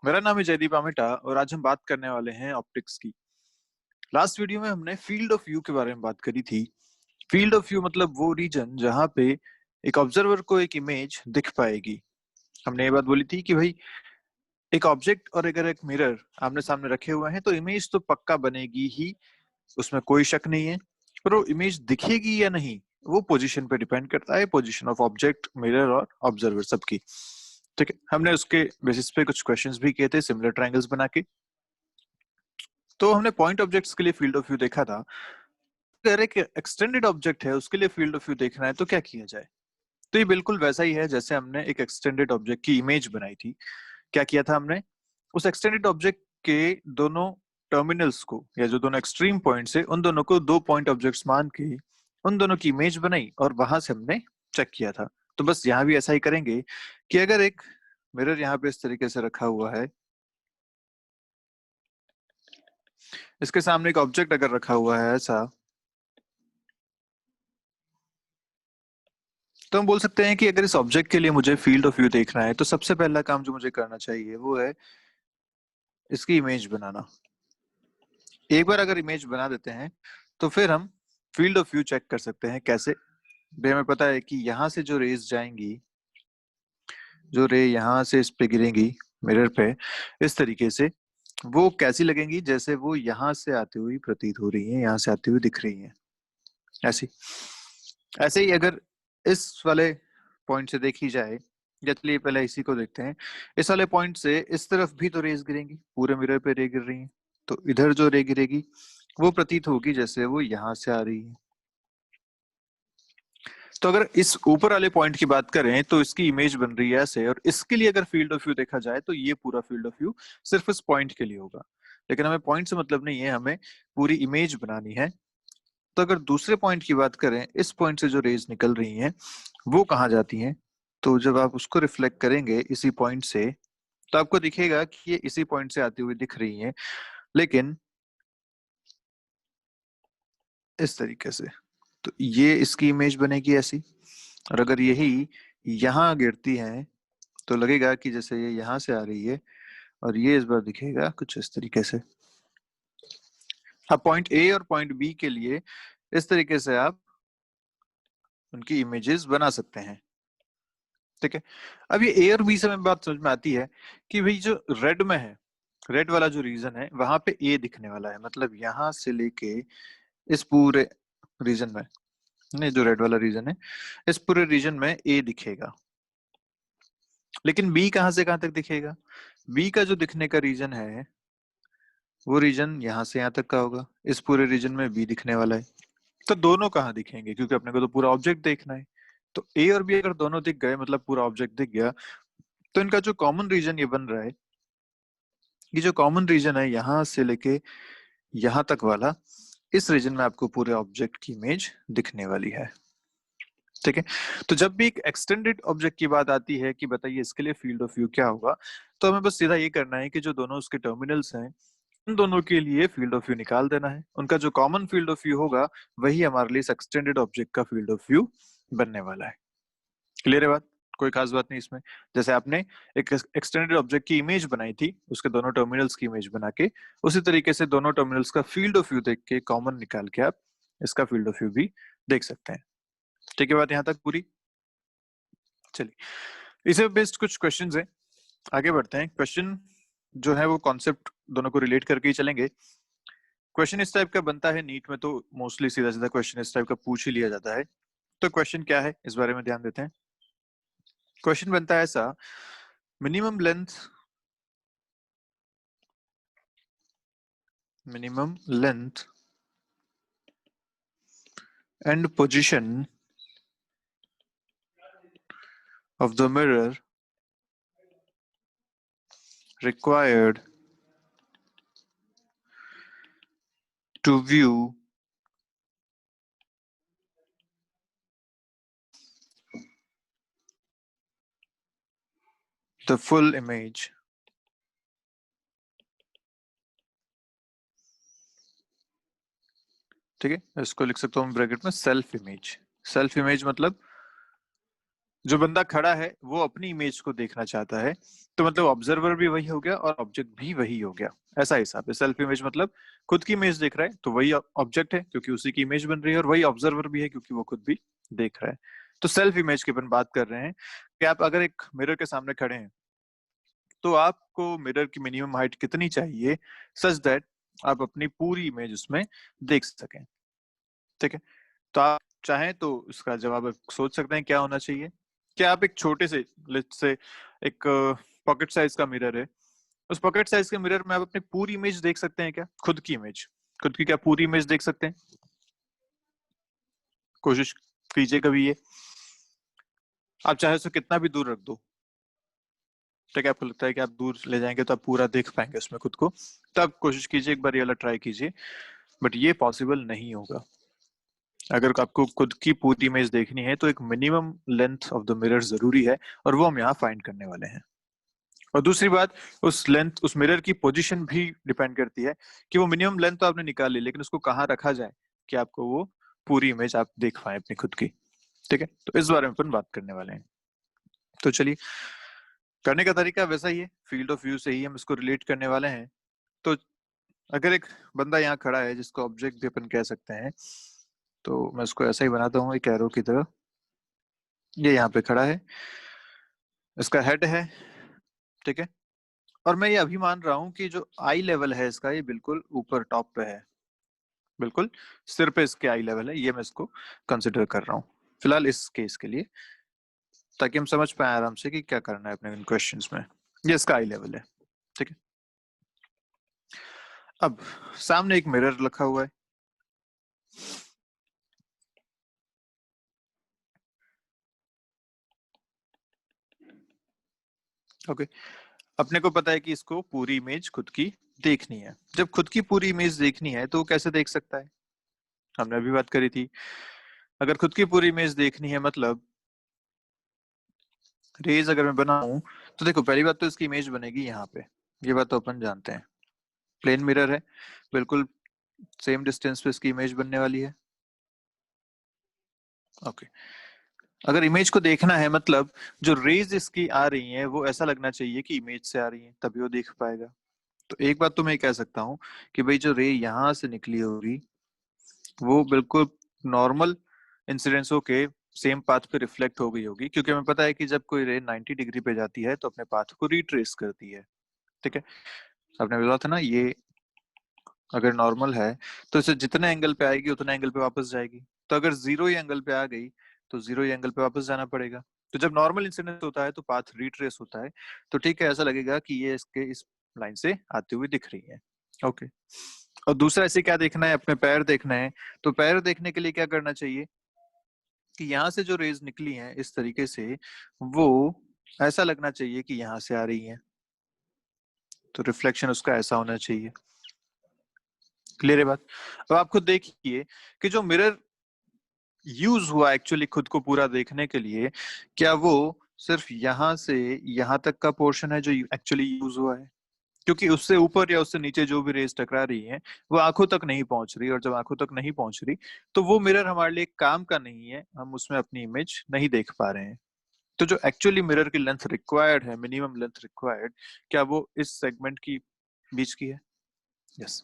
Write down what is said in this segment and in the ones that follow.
मेरा नाम है जयदीप आमिटा और आज हम बात करने वाले हैं ऑप्टिक्स की। लास्ट वीडियो में हमने फील्ड ऑफ व्यू के बारे में बात करी थी। फील्ड ऑफ व्यू मतलब वो रीजन जहां पे एक ऑब्जर्वर को एक इमेज दिख पाएगी। हमने ये बात बोली थी कि भाई एक ऑब्जेक्ट और अगर एक मिरर आमने सामने रखे हुए हैं तो इमेज तो पक्का बनेगी ही, उसमें कोई शक नहीं है। पर वो इमेज दिखेगी या नहीं वो पोजीशन पे डिपेंड करता है, पोजीशन ऑफ ऑब्जेक्ट, मिरर और ऑब्जर्वर सबकी। ठीक है, हमने उसके बेसिस पे कुछ क्वेश्चंस भी किए थे सिमिलर ट्रायंगल्स बना के। तो हमने पॉइंट ऑब्जेक्ट्स के लिए फील्ड ऑफ व्यू देखा था। अगर एक एक्सटेंडेड ऑब्जेक्ट है उसके लिए फील्ड ऑफ व्यू देखना है तो क्या किया जाए। तो ये बिल्कुल वैसा ही है जैसे हमने एक एक्सटेंडेड ऑब्जेक्ट की इमेज बनाई थी। क्या किया था हमने, उस एक्सटेंडेड ऑब्जेक्ट के दोनों टर्मिनल्स को या जो दोनों एक्सट्रीम पॉइंट्स है उन दोनों को दो पॉइंट ऑब्जेक्ट्स मान के उन दोनों की इमेज बनाई और वहां से हमने चेक किया था। तो बस यहाँ भी ऐसा ही करेंगे कि अगर एक मिरर यहाँ पे इस तरीके से रखा हुआ है, इसके सामने एक ऑब्जेक्ट अगर रखा हुआ है ऐसा, तो हम बोल सकते हैं कि अगर इस ऑब्जेक्ट के लिए मुझे फील्ड ऑफ व्यू देखना है तो सबसे पहला काम जो मुझे करना चाहिए वो है इसकी इमेज बनाना। एक बार अगर इमेज बना देते हैं तो फिर हम फील्ड ऑफ व्यू चेक कर सकते हैं। कैसे भाई, हमें पता है कि यहाँ से जो रेज जाएंगी, जो रे यहाँ से इस पे गिरेंगी मिरर पे इस तरीके से, वो कैसी लगेंगी, जैसे वो यहाँ से आती हुई प्रतीत हो रही है, यहाँ से आती हुई दिख रही है ऐसी। ऐसे ही अगर इस वाले पॉइंट से देखी जाए, या चलिए पहले इसी को देखते हैं। इस वाले पॉइंट से इस तरफ भी तो रेज गिरेंगी, पूरे मिरर पे रे गिर रही है, तो इधर जो रे गिरेगी वो प्रतीत होगी जैसे वो यहाँ से आ रही है। तो अगर इस ऊपर वाले पॉइंट की बात करें तो इसकी इमेज बन रही है ऐसे, और इसके लिए अगर फील्ड ऑफ व्यू देखा जाए तो ये पूरा फील्ड ऑफ व्यू सिर्फ इस पॉइंट के लिए होगा। लेकिन हमें पॉइंट से मतलब नहीं है, हमें पूरी इमेज बनानी है। तो अगर दूसरे पॉइंट की बात करें, इस पॉइंट से जो रेज निकल रही हैं वो कहाँ जाती हैं, तो जब आप उसको रिफ्लेक्ट करेंगे इसी पॉइंट से तो आपको दिखेगा कि ये इसी पॉइंट से आती हुई दिख रही हैं, लेकिन इस तरीके से। तो ये इसकी इमेज बनेगी ऐसी। और अगर यही यहाँ गिरती है तो लगेगा कि जैसे ये यहाँ से आ रही है, और ये इस बार दिखेगा कुछ इस तरीके से। अब पॉइंट ए और पॉइंट बी के लिए इस तरीके से आप उनकी इमेजेस बना सकते हैं। ठीक है, अब ये ए और बी से हमें बात समझ में आती है कि भाई जो रेड में है, रेड वाला जो रीजन है वहां पे ए दिखने वाला है, मतलब यहाँ से लेके इस पूरे रीजन में, नहीं जो रेड वाला रीजन है इस पूरे रीजन में ए दिखेगा। लेकिन बी कहाँ से कहाँ तक दिखेगा, बी का जो दिखने का रीजन है वो रीजन यहाँ से यहाँ तक का होगा, इस पूरे रीजन में बी दिखने वाला है। तो दोनों कहाँ दिखेंगे, क्योंकि अपने को तो पूरा ऑब्जेक्ट देखना है। तो ए और बी अगर दोनों दिख गए मतलब पूरा ऑब्जेक्ट दिख गया, तो इनका जो कॉमन रीजन ये बन रहा है, ये जो कॉमन रीजन है यहाँ से लेके यहाँ तक वाला, इस रीजन में आपको पूरे ऑब्जेक्ट की इमेज दिखने वाली है। ठीक है, तो जब भी एक एक्सटेंडेड ऑब्जेक्ट की बात आती है कि बताइए इसके लिए फील्ड ऑफ व्यू क्या होगा, तो हमें बस सीधा ये करना है कि जो दोनों उसके टर्मिनल्स हैं उन दोनों के लिए फील्ड ऑफ व्यू निकाल देना है। उनका जो कॉमन फील्ड ऑफ व्यू होगा वही हमारे लिए एक्सटेंडेड ऑब्जेक्ट का फील्ड ऑफ व्यू बनने वाला है। क्लियर है बात, कोई खास बात नहीं इसमें। जैसे आपने एक एक्सटेंडेड ऑब्जेक्ट की इमेज बनाई थी उसके दोनों टर्मिनल्स की इमेज बना के, उसी तरीके से दोनों टर्मिनल्स का फील्ड ऑफ व्यू देख के कॉमन निकाल के आप इसका फील्ड ऑफ व्यू भी देख सकते हैं। ठीक है, बात यहाँ तक पूरी। चलिए इसे बेस्ड कुछ क्वेश्चंस हैं, आगे बढ़ते हैं। क्वेश्चन जो है वो कॉन्सेप्ट दोनों को रिलेट करके ही चलेंगे। क्वेश्चन इस टाइप का बनता है नीट में, तो मोस्टली सीधा सीधा क्वेश्चन इस टाइप का पूछ ही लिया जाता है। तो क्वेश्चन क्या है इस बारे में ध्यान देते हैं। क्वेश्चन बनता है ऐसा, minimum length and position of the mirror required to view the full image। ठीक है, इसको लिख सकता हूँ ब्रैकेट में सेल्फ इमेज। सेल्फ इमेज मतलब जो बंदा खड़ा है वो अपनी इमेज को देखना चाहता है, तो मतलब ऑब्जर्वर भी वही हो गया और ऑब्जेक्ट भी वही हो गया, ऐसा हिसाब है। सेल्फ इमेज मतलब खुद की इमेज देख रहा है तो वही ऑब्जेक्ट है क्योंकि उसी की इमेज बन रही है, और वही ऑब्जर्वर भी है क्योंकि वो खुद भी देख रहा है। तो सेल्फ इमेज की अपन बात कर रहे हैं कि आप अगर एक मिरर के सामने खड़े हैं तो आपको मिरर की मिनिमम हाइट कितनी चाहिए सच दैट आप अपनी पूरी इमेज उसमें देख सकें। ठीक है, तो आप चाहें तो इसका जवाब आप सोच सकते हैं क्या होना चाहिए। क्या आप एक छोटे से, लेट्स से एक पॉकेट साइज का मिरर है, उस पॉकेट साइज के मिरर में आप अपनी पूरी इमेज देख सकते हैं क्या, खुद की इमेज, खुद की क्या पूरी इमेज देख सकते हैं? कोशिश कीजिए कभी ये, आप चाहे तो कितना भी दूर रख दो, ठीक है, आपको लगता है कि आप दूर ले जाएंगे तो आप पूरा देख पाएंगे उसमें खुद को, तब कोशिश कीजिए, एक बार ये वाला ट्राई कीजिए, बट ये पॉसिबल नहीं होगा। अगर आपको खुद की पूरी इमेज देखनी है तो एक minimum length of the mirror जरूरी है, और वो हम यहाँ फाइंड करने वाले हैं। और दूसरी बात, उस लेंथ, उस मिरर की पोजीशन भी डिपेंड करती है कि वो मिनिमम लेंथ तो आपने निकाल ली, लेकिन उसको कहाँ रखा जाए कि आपको वो पूरी इमेज आप देख पाए अपनी खुद की। ठीक है, तो इस बारे में अपन बात करने वाले हैं। तो चलिए, करने का तरीका वैसा ही है, फील्ड ऑफ व्यू से ही हम इसको रिलेट करने वाले हैं। तो अगर एक बंदा यहाँ खड़ा है जिसको ऑब्जेक्ट भी अपन कह सकते हैं, तो मैं उसको ऐसा ही बनाता हूँ एक एरो की तरह। ये यहाँ पे खड़ा है, इसका हेड है, ठीक है, और मैं ये अभी मान रहा हूँ कि जो आई लेवल है इसका ये बिल्कुल ऊपर टॉप पे है, बिल्कुल सिर पे इसके आई लेवल है, ये मैं इसको कंसिडर कर रहा हूँ फिलहाल इस केस के लिए, ताकि हम समझ पाए आराम से कि क्या करना है अपने इन क्वेश्चंस में। ये इसका आई लेवल है, ठीक है। अब सामने एक मिरर रखा हुआ है, ओके। अपने को पता है कि इसको पूरी इमेज खुद की देखनी है। जब खुद की पूरी इमेज देखनी है तो वो कैसे देख सकता है, हमने अभी बात करी थी। अगर खुद की पूरी इमेज देखनी है मतलब रेज अगर मैं बनाऊं, तो देखो पहली बात तो इसकी इमेज बनेगी यहाँ पे, ये बात तो अपन जानते हैं। प्लेन मिरर है, बिल्कुल सेम डिस्टेंस पे इसकी इमेज बनने वाली है, ओके। अगर इमेज को देखना है मतलब जो रेज इसकी आ रही हैं वो ऐसा लगना चाहिए कि इमेज से आ रही हैं, तभी वो देख पाएगा। तो एक बात तो मैं कह सकता हूँ कि भाई जो रे यहाँ से निकली होगी वो बिल्कुल नॉर्मल इंसिडेंस होके सेम पाथ पे रिफ्लेक्ट हो गई होगी, क्योंकि हमें पता है कि जब कोई रे 90 डिग्री पे जाती है तो अपने पाथ को रिट्रेस करती है। ठीक है, आपने बोला था ना ये अगर नॉर्मल है तो इसे जितने एंगल पे आएगी उतने एंगल पे वापस जाएगी, तो अगर जीरो ही एंगल पे आ गई तो जीरो ही एंगल पे वापस जाना पड़ेगा। तो जब नॉर्मल इंसिडेंस होता है तो पाथ रिट्रेस होता है, तो ठीक है, ऐसा लगेगा कि ये इसके इस लाइन से आती हुई दिख रही है, ओके। और दूसरा ऐसे क्या देखना है, अपने पैर देखना है, तो पैर देखने के लिए क्या करना चाहिए कि यहाँ से जो रेज निकली हैं इस तरीके से वो ऐसा लगना चाहिए कि यहाँ से आ रही है, तो रिफ्लेक्शन उसका ऐसा होना चाहिए। क्लियर है बात? अब आप खुद देखिए कि जो मिरर यूज हुआ एक्चुअली खुद को पूरा देखने के लिए, क्या वो सिर्फ यहाँ से यहाँ तक का पोर्शन है जो एक्चुअली यूज हुआ है? क्योंकि उससे ऊपर या उससे नीचे जो भी रेज टकरा रही है वो आंखों तक नहीं पहुंच रही, और जब आंखों तक नहीं पहुंच रही तो वो मिरर हमारे लिए काम का नहीं है, हम उसमें अपनी इमेज नहीं देख पा रहे हैं। तो जो एक्चुअली मिरर की लेंथ रिक्वायर्ड है, मिनिमम लेंथ रिक्वायर्ड, क्या वो इस सेगमेंट की बीच की है? यस।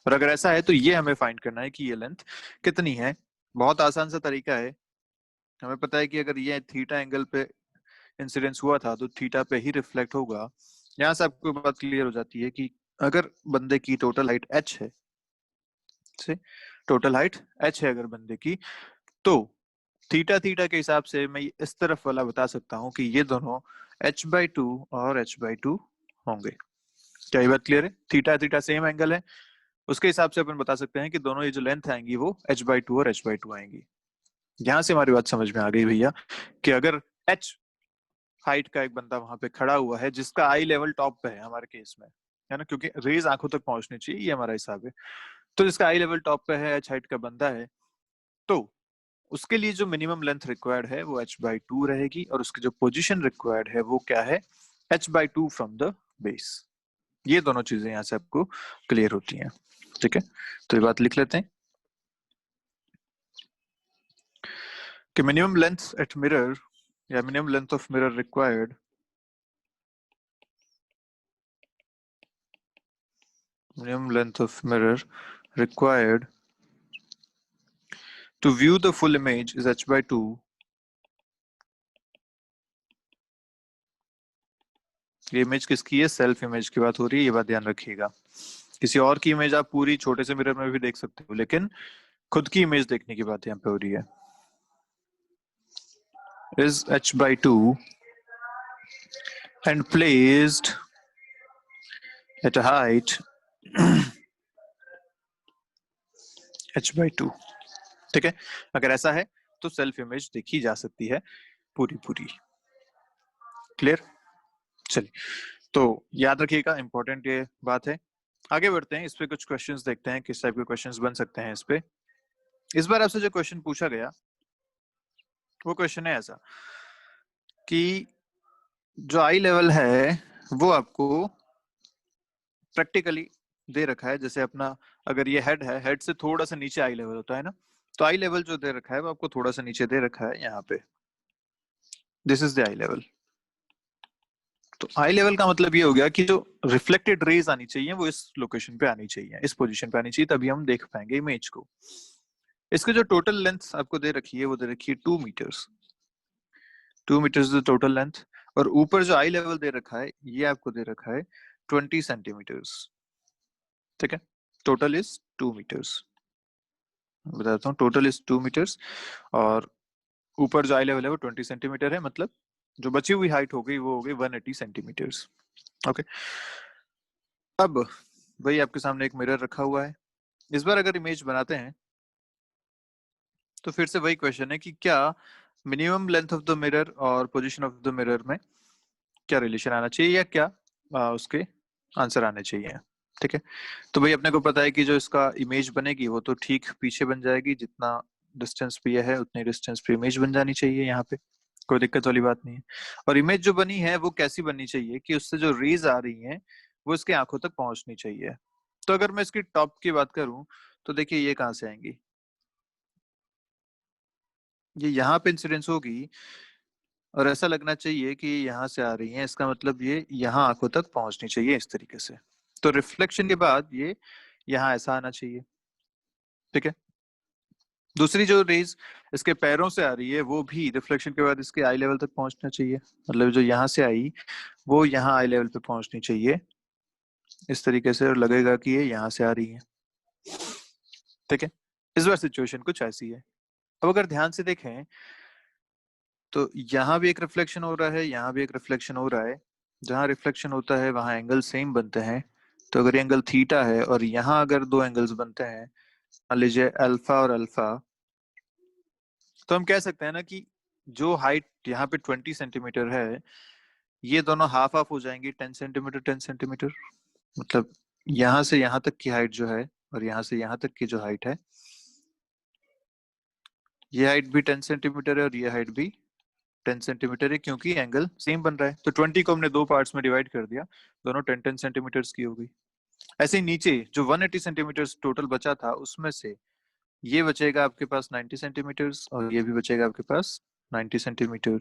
और अगर ऐसा है तो ये हमें फाइंड करना है कि ये लेंथ कितनी है। बहुत आसान सा तरीका है, हमें पता है कि अगर ये थीटा एंगल पे इंसिडेंस हुआ था तो थीटा पे ही रिफ्लेक्ट होगा। यहाँ से आपको बात क्लियर हो जाती है कि अगर बंदे की टोटल हाइट h है, से टोटल हाइट h है अगर बंदे की, तो थीटा थीटा के हिसाब से मैं इस तरफ वाला बता सकता हूँ कि ये दोनों h/2 और h/2 होंगे। क्या ये बात क्लियर है? थीटा थीटा सेम एंगल है, उसके हिसाब से अपन बता सकते हैं कि दोनों ये जो लेंथ आएंगी वो h/2 और h/2 आएंगी। यहां से हमारी बात समझ में आ गई भैया कि अगर h हाइट का एक बंदा वहां पे खड़ा हुआ है जिसका आई लेवल टॉप पे है हमारे केस में, है ना, क्योंकि रेज आंखों तक पहुंचनी चाहिए, ये हमारा हिसाब है। तो जिसका आई लेवल टॉप पे है, h हाइट का बंदा है, तो उसके लिए जो मिनिमम लेंथ रिक्वायर्ड है वो h/2 रहेगी, और उसकी जो पोजीशन रिक्वायर्ड है वो क्या है, h/2 फ्रॉम द बेस। ये दोनों चीजें यहाँ से आपको क्लियर होती हैं, ठीक है। तो ये बात लिख लेते हैं कि मिनिमम लेंथ एट मिरर या minimum length of mirror required to view the full image is h by 2. ये इमेज किसकी है? सेल्फ इमेज की बात हो रही है, ये बात ध्यान रखिएगा। किसी और की इमेज आप पूरी छोटे से मिरर में भी देख सकते हो, लेकिन खुद की इमेज देखने की बात यहाँ पे हो रही है। is h by 2 and placed at a height h by 2। ठीक है, अगर ऐसा है तो सेल्फ इमेज देखी जा सकती है पूरी पूरी। क्लियर? चलिए, तो याद रखिएगा, इंपॉर्टेंट ये बात है। आगे बढ़ते हैं, इस पे कुछ क्वेश्चंस देखते हैं, किस टाइप के क्वेश्चंस बन सकते हैं इस पे। इस बार आपसे जो क्वेश्चन पूछा गया वो क्वेश्चन है ऐसा कि जो आई लेवल है वो आपको प्रैक्टिकली दे रखा है। जैसे अपना अगर ये हेड है, हेड से थोड़ा सा नीचे आई लेवल होता है ना, तो आई लेवल जो दे रखा है वो आपको थोड़ा सा नीचे दे रखा है यहाँ पे। This is the I level. तो आई लेवल का मतलब ये हो गया कि जो रिफ्लेक्टेड रेज आनी चाहिए वो इस लोकेशन पे आनी चाहिए, इस पोजीशन पे आनी चाहिए, तभी हम देख पाएंगे इमेज को। इसकी जो टोटल लेंथ आपको दे रखी है वो दे रखी है 2 metres. 2 metres the total length. और ऊपर जो आई लेवल दे रखा है ये आपको दे रखा है 20 सेंटीमीटर्स। ठीक है, टोटल इज 2 मीटर्स। बताता हूँ, टोटल इज 2 मीटर्स और ऊपर जो आई लेवल है वो 20 सेंटीमीटर है, मतलब जो बची हुई हाइट हो गई वो हो गई 180 सेंटीमीटर्स। ओके, अब वही आपके सामने एक मिरर रखा हुआ है। इस बार अगर इमेज बनाते हैं तो फिर से वही क्वेश्चन है कि क्या minimum length of the mirror और पोजीशन ऑफ द मिरर में क्या रिलेशन आना चाहिए, या क्या उसके आंसर आने चाहिए। ठीक है, तो भाई अपने को पता है कि जो इसका इमेज बनेगी वो तो ठीक पीछे बन जाएगी, जितना डिस्टेंस पे है उतनी डिस्टेंस पे इमेज बन जानी चाहिए, यहाँ पे कोई दिक्कत वाली बात नहीं है। और इमेज जो बनी है वो कैसी बननी चाहिए कि उससे जो रेज आ रही हैं वो इसके आंखों तक पहुंचनी चाहिए। तो अगर मैं इसकी टॉप की बात करूं तो देखिए ये कहाँ से आएंगी, ये यहाँ पे इंसिडेंस होगी और ऐसा लगना चाहिए कि यहाँ से आ रही है, इसका मतलब ये यहाँ आंखों तक पहुंचनी चाहिए इस तरीके से। तो रिफ्लेक्शन के बाद ये यहाँ ऐसा आना चाहिए। ठीक है, दूसरी जो रेज इसके पैरों से आ रही है वो भी रिफ्लेक्शन के बाद इसके आई लेवल तक पहुंचना चाहिए, मतलब जो यहाँ से आई वो यहाँ आई लेवल पे पहुंचनी चाहिए इस तरीके से, और लगेगा कि ये यहाँ से आ रही है। ठीक है, इस बार सिचुएशन कुछ ऐसी है। अब अगर ध्यान से देखें तो यहाँ भी एक रिफ्लेक्शन हो रहा है, यहाँ भी एक रिफ्लेक्शन हो रहा है। जहाँ रिफ्लेक्शन होता है वहां एंगल सेम बनते हैं। तो अगर ये एंगल थीटा है और यहाँ अगर दो एंगल्स बनते हैं, मान लीजिए अल्फा और अल्फा, तो हम कह सकते हैं ना कि जो हाइट यहाँ पे 20 सेंटीमीटर है ये दोनों हाफ हाफ हो जाएंगी, 10 सेंटीमीटर 10 सेंटीमीटर। मतलब यहाँ से यहाँ तक की हाइट जो है और यहाँ से यहाँ तक की जो हाइट है, ये हाइट भी 10 सेंटीमीटर है और ये हाइट भी 10 सेंटीमीटर है, क्योंकि एंगल सेम बन रहा है। तो 20 को हमने दो पार्ट्स में डिवाइड कर दिया, दोनों 10 10 सेंटीमीटर की हो गई। ऐसे ही नीचे जो 180 सेंटीमीटर टोटल बचा था उसमें से ये बचेगा आपके पास 90 सेंटीमीटर और ये भी बचेगा आपके पास 90 सेंटीमीटर।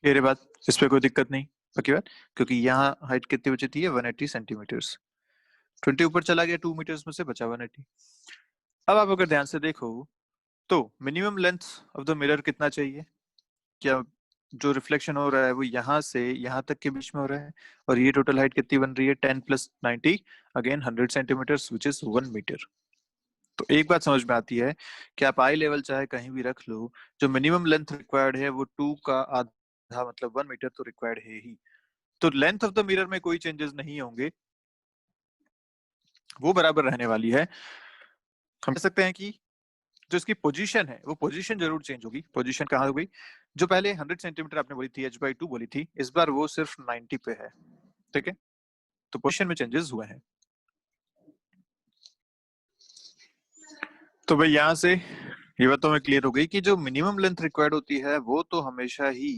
ये बात, इस पे कोई दिक्कत नहीं, पक्की बात, क्योंकि यहाँ हाइट कितनी बची थी? 180 सेंटीमीटर। 20 ऊपर चला गया 2 मीटर्स में से बचा 180। अब आप अगर ध्यान से देखो तो minimum length of the mirror कितना चाहिए? क्या जो रिफ्लेक्शन हो रहा है वो यहाँ से यहाँ तक के बीच में हो रहा है, और ये टोटल हाइट कितनी बन रही है? 10 plus 90 again 100 centimetre which is 1 metre. तो एक बात समझ में आती है कि आप आई लेवल चाहे कहीं भी रख लो, जो मिनिमम लेंथ रिक्वायर्ड है वो 2 का आधा मतलब 1 मीटर तो रिक्वायर्ड है ही। तो लेंथ ऑफ द मिरर में कोई चेंजेस नहीं होंगे, वो बराबर रहने वाली है। हम कह सकते हैं कि जो इसकी पोजीशन है वो पोजीशन जरूर चेंज होगी। पोजीशन कहाँ हो गई? जो पहले 100 सेंटीमीटर आपने बोली थी, h/2 बोली थी, इस बार वो सिर्फ 90 पे है। ठीक है, तो पोजीशन में चेंजेस हुए हैं। तो भाई यहाँ से ये बात तो हमें क्लियर हो गई कि जो मिनिमम लेंथ रिक्वायर्ड होती है वो तो हमेशा ही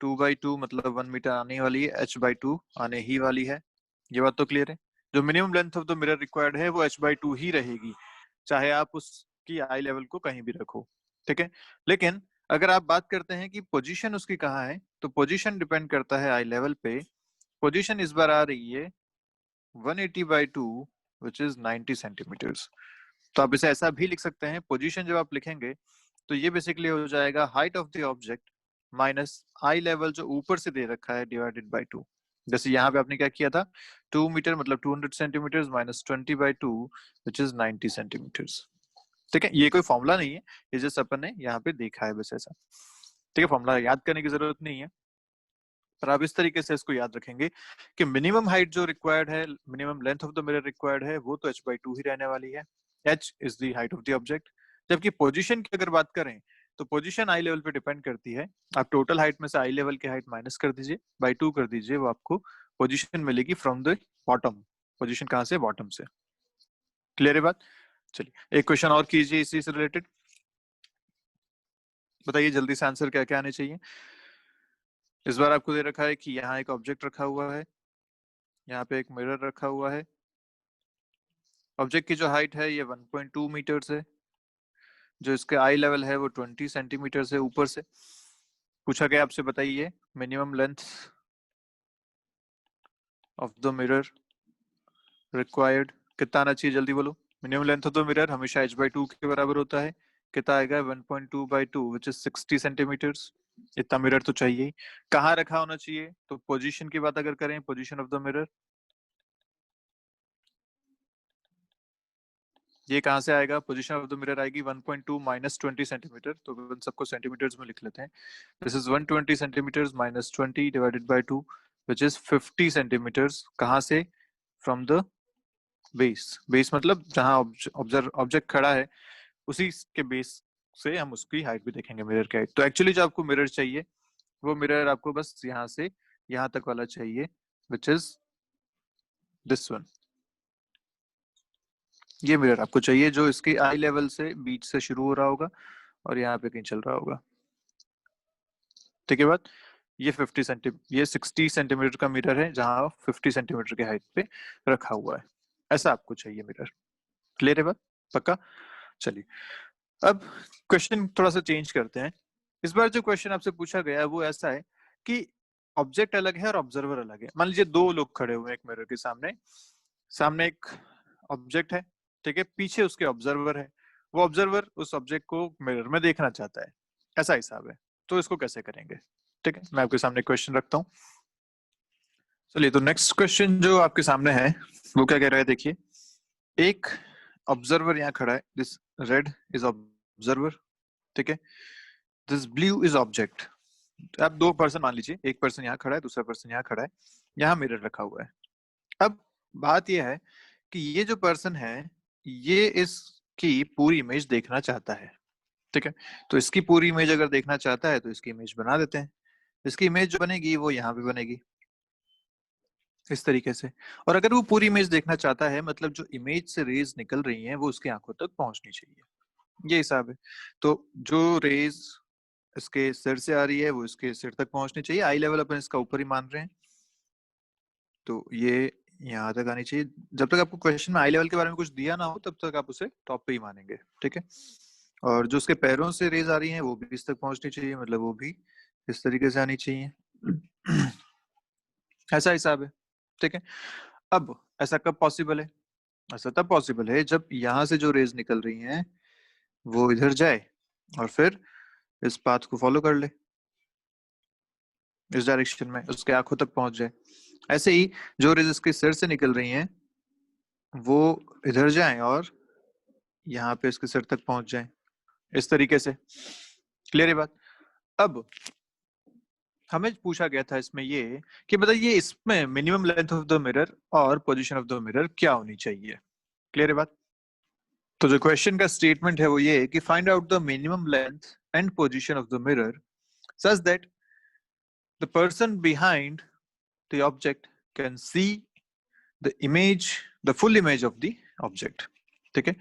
2/2 मतलब 1 मीटर आने वाली है, h/2 आने ही वाली है। ये बात तो क्लियर है। जो minimum length of the mirror required है वो h/2 ही रहेगी, चाहे आप उसकी आई लेवल को कहीं भी रखो। ठीक है। लेकिन अगर आप बात करते हैं कि पोजीशन उसकी कहाँ है, तो पोजीशन डिपेंड करता है आई लेवल पे। पोजीशन इस बार आ रही है 180/2 विच इज 90 सेंटीमीटर्स। तो आप इसे ऐसा भी लिख सकते हैं, पोजीशन जब आप लिखेंगे तो ये बेसिकली हो जाएगा height of the object minus I level जो ऊपर से दे रखा है डिवाइडेड बाई 2। जैसे यहाँ पे आपने क्या किया था, 2 मीटर मतलब 200 centimetres minus 20/2 which is 90 centimetres. ठीक है, ये कोई फॉर्मूला नहीं है, ये जस्ट अपन ने यहाँ पे देखा है बस ऐसा। ठीक है, फॉर्मूला याद करने की जरूरत नहीं है, पर आप इस तरीके से इसको याद रखेंगे कि मिनिमम हाइट जो रिक्वायर्ड है, minimum length of the mirror required है, वो तो h/2 ही रहने वाली है। h is the height of the object. जबकि पोजीशन की अगर बात करें तो पोजीशन आई लेवल पे डिपेंड करती है। आप टोटल हाइट में से आई लेवल की हाइट माइनस कर दीजिए, बाई 2 कर दीजिए, वो आपको पोजीशन मिलेगी फ्रॉम द बॉटम। पोजीशन कहाँ से, बॉटम से। क्लियर है बात? चलिए एक क्वेश्चन और कीजिए इसी से रिलेटेड। बताइए जल्दी से आंसर क्या क्या आने चाहिए। इस बार आपको दे रखा है कि यहाँ एक ऑब्जेक्ट रखा हुआ है, यहाँ पे एक मिरर रखा हुआ है। ऑब्जेक्ट की जो हाइट है ये 1.2 मीटर्स है, जो इसके आई लेवल है वो 20 सेंटीमीटर है ऊपर से। पूछा गया आपसे, बताइए minimum length of the mirror required कितना आना चाहिए, जल्दी बोलो। Minimum length of the mirror हमेशा h/2 के बराबर होता है। कितना आएगा, 1.2/2 विच इज 60 सेंटीमीटर्स। इतना मिरर तो चाहिए ही। कहाँ रखा होना चाहिए, तो पोजीशन की बात अगर करें, पोजीशन ऑफ द मिरर, ये कहाँ से आएगा, पोजीशन ऑफ द मिरर आएगी 1.2 माइनस 20 सेंटीमीटर। तो इन सबको सेंटीमीटर्स में लिख लेते हैं। This is 120 centimetres minus 20 divided by 2 which is 50 centimetres. कहाँ से, फ्रॉम द बेस। बेस मतलब जहाँ ऑब्जेक्ट खड़ा है उसी के बेस से हम उसकी हाइट भी देखेंगे, मिरर की हाइट। तो एक्चुअली जो आपको मिरर चाहिए वो मिरर आपको बस यहाँ से यहाँ तक वाला चाहिए, विच इज दिस वन। ये मिरर आपको चाहिए जो इसके आई लेवल से बीच से शुरू हो रहा होगा और यहाँ पे कहीं चल रहा होगा। ठीक है बात? ये 60 सेंटीमीटर का मिरर है जहाँ 50 सेंटीमीटर की हाइट पे रखा हुआ है। ऐसा आपको चाहिए मिरर। क्लियर है बात? पक्का? चलिए अब क्वेश्चन थोड़ा सा चेंज करते हैं। इस बार जो क्वेश्चन आपसे पूछा गया है वो ऐसा है कि ऑब्जेक्ट अलग है और ऑब्जर्वर अलग है। मान लीजिए दो लोग खड़े हुए हैं एक मिरर के सामने। सामने एक ऑब्जेक्ट है, ठीक है, पीछे उसके ऑब्जर्वर है। वो ऑब्जर्वर उस ऑब्जेक्ट को मिरर में देखना चाहता है, ऐसा हिसाब है। तो इसको कैसे करेंगे? ठीक है, मैं आपके सामने क्वेश्चन रखता हूँ। चलिए तो नेक्स्ट क्वेश्चन जो आपके सामने है वो क्या कह रहा है, देखिए। एक ऑब्जर्वर यहाँ खड़ा है, दिस रेड इज ऑब्जर्वर, ठीक है, दिस ब्लू इज ऑब्जेक्ट। आप दो पर्सन मान लीजिए, एक पर्सन यहाँ खड़ा है, दूसरा पर्सन यहाँ खड़ा है, यहाँ मिरर रखा हुआ है। अब बात यह है कि ये जो पर्सन है ये इसकी पूरी इमेज देखना चाहता है, ठीक है। तो इसकी पूरी इमेज अगर देखना चाहता है तो इसकी इमेज बना देते हैं। इसकी इमेज जो बनेगी वो यहाँ पे बनेगी इस तरीके से। और अगर वो पूरी इमेज देखना चाहता है, मतलब जो इमेज से रेज निकल रही हैं वो उसकी आंखों तक पहुंचनी चाहिए, ये हिसाब है। तो जो रेज इसके सिर से आ रही है वो इसके सिर तक पहुंचनी चाहिए। आई लेवल अपन इसका ऊपर ही मान रहे हैं, तो ये यहाँ तक आनी चाहिए। जब तक आपको क्वेश्चन में आई लेवल के बारे में कुछ दिया ना हो तब तक आप उसे टॉप पे ही मानेंगे, ठीक है। और जो उसके पैरों से रेज आ रही हैं वो भी इस तक पहुंचनी चाहिए, मतलब वो भी इस तरीके से आनी चाहिए। ऐसा हिसाब है, ठीक है। अब ऐसा कब पॉसिबल है? ऐसा तब पॉसिबल है जब यहाँ से जो रेज निकल रही हैं वो इधर जाए और फिर इस पाथ को फॉलो कर ले, इस डायरेक्शन में उसके आंखों तक पहुंच जाए। ऐसे ही जो रेज इसके सिर से निकल रही हैं वो इधर जाएं और यहाँ पे इसके सिर तक पहुंच जाएं, इस तरीके से। क्लियर है बात? अब हमें पूछा गया था इसमें ये कि बताइए इसमें minimum length of the mirror और पोजीशन ऑफ द मिरर क्या होनी चाहिए। क्लियर है बात? तो जो क्वेश्चन का स्टेटमेंट है वो ये है कि find out the minimum length and position of the mirror such that the person behind the object can see the image, the full image of the object। ठीक है,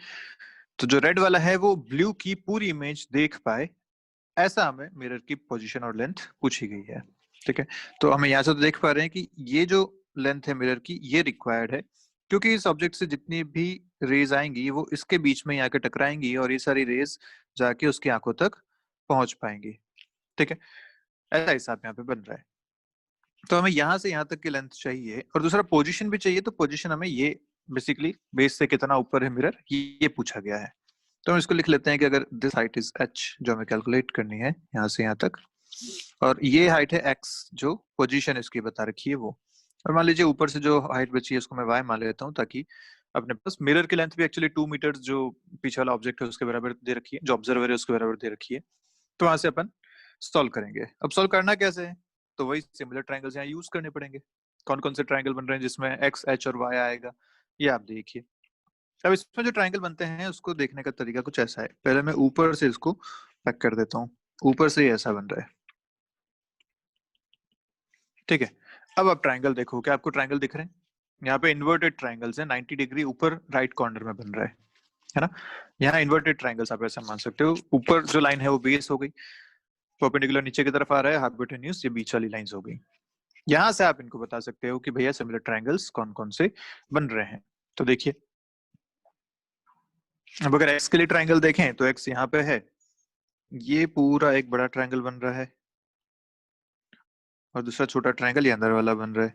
तो जो रेड वाला है वो ब्लू की पूरी इमेज देख पाए, ऐसा हमें मिरर की पोजीशन और लेंथ पूछी गई है। ठीक है, तो हमें यहाँ से तो देख पा रहे हैं कि ये जो लेंथ है मिरर की ये रिक्वायर्ड है, क्योंकि इस ऑब्जेक्ट से जितनी भी रेज आएंगी वो इसके बीच में ही आकर टकराएंगी और ये सारी रेज जाके उसकी आंखों तक पहुंच पाएंगी। ठीक है, ऐसा हिसाब यहाँ पे बन रहा है। तो हमें यहाँ से यहाँ तक की लेंथ चाहिए और दूसरा पोजीशन भी चाहिए। तो पोजीशन हमें ये बेसिकली बेस से कितना ऊपर है मिरर, ये पूछा गया है। तो हम इसको लिख लेते हैं कि अगर दिस हाइट इज h जो हमें कैलकुलेट करनी है यहाँ से यहाँ तक, और ये हाइट है x जो पोजीशन इसकी बता रखी है वो, और मान लीजिए ऊपर से जो हाइट बची है उसको मैं y मान लेता हूँ, ताकि अपने पास मिरर की लेंथ भी एक्चुअली 2 मीटर जो पीछे वाला ऑब्जेक्ट है उसके बराबर दे रखी है, जो ऑब्जर्वर है उसके बराबर दे रखी है। तो वहां से अपन सॉल्व करेंगे। अब सॉल्व करना कैसे है, तो वही सिमिलर ट्रायंगल्स यहाँ यूज करने पड़ेंगे। कौन कौन से ट्रायंगल बन रहे हैं जिसमें x h और y आएगा, ये आप देखिए। अब इसमें जो ट्रायंगल बनते हैं उसको देखने का तरीका कुछ ऐसा है। पहले मैं ऊपर से इसको पैक कर देता हूँ, ऊपर से ही ऐसा बन रहा है। ठीक है, अब आप ट्रायंगल देखो, क्या आपको ट्रायंगल दिख रहे हैं? यहाँ पे इन्वर्टेड ट्रायंगल्स है, 90 डिग्री ऊपर राइट कॉर्नर में बन रहा है ना। यहाँ इन्वर्टेड ट्रायंगल्स आप ऐसा मान सकते हो। ऊपर जो लाइन है वो बेस हो गई, परपेंडिकुलर नीचे की तरफ आ रहा है, हाइपोटेन्यूज ये बीच वाली लाइंस हो गई। यहाँ से आप इनको बता सकते हो कि भैया सिमिलर ट्रायंगल्स कौन कौन से बन रहे हैं। तो देखिए, अब अगर एक्स के लिए ट्रायंगल देखें तो एक्स यहाँ पे है, ये पूरा एक बड़ा ट्रायंगल बन रहा है और दूसरा छोटा ट्रायंगल ये अंदर वाला बन रहा है।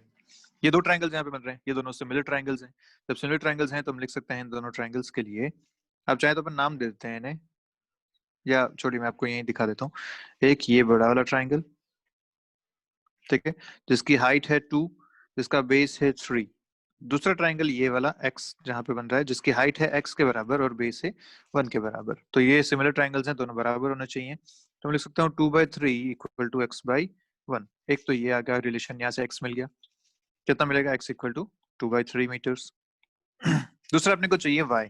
ये दो ट्रायंगल्स यहाँ पे बन रहे हैं, ये दोनों सिमिलर ट्रायंगल्स हैं। जब सिमिलर ट्रायंगल्स हैं तो हम लिख सकते हैं इन दोनों ट्रायंगल्स के लिए, आप चाहे तो अपन नाम दे देते हैं इन्हें, या छोड़िए मैं आपको यही दिखा देता हूँ। एक ये बड़ा वाला ट्रायंगल, ठीक है, जिसकी हाइट है 2, जिसका बेस है 3। दूसरा ट्रायंगल ये वाला x जहाँ पे बन रहा है, जिसकी हाइट है x के बराबर और बेस है 1 के बराबर। तो ये सिमिलर ट्रायंगल्स हैं, दोनों बराबर होने चाहिए। तो मैं लिख सकता हूँ 2/3 इक्वल टू x/1। एक तो ये आ गया रिलेशन, यहाँ से x मिल गया, कितना मिलेगा, x इक्वल टू 2/3 मीटर्स। दूसरा अपने को चाहिए y।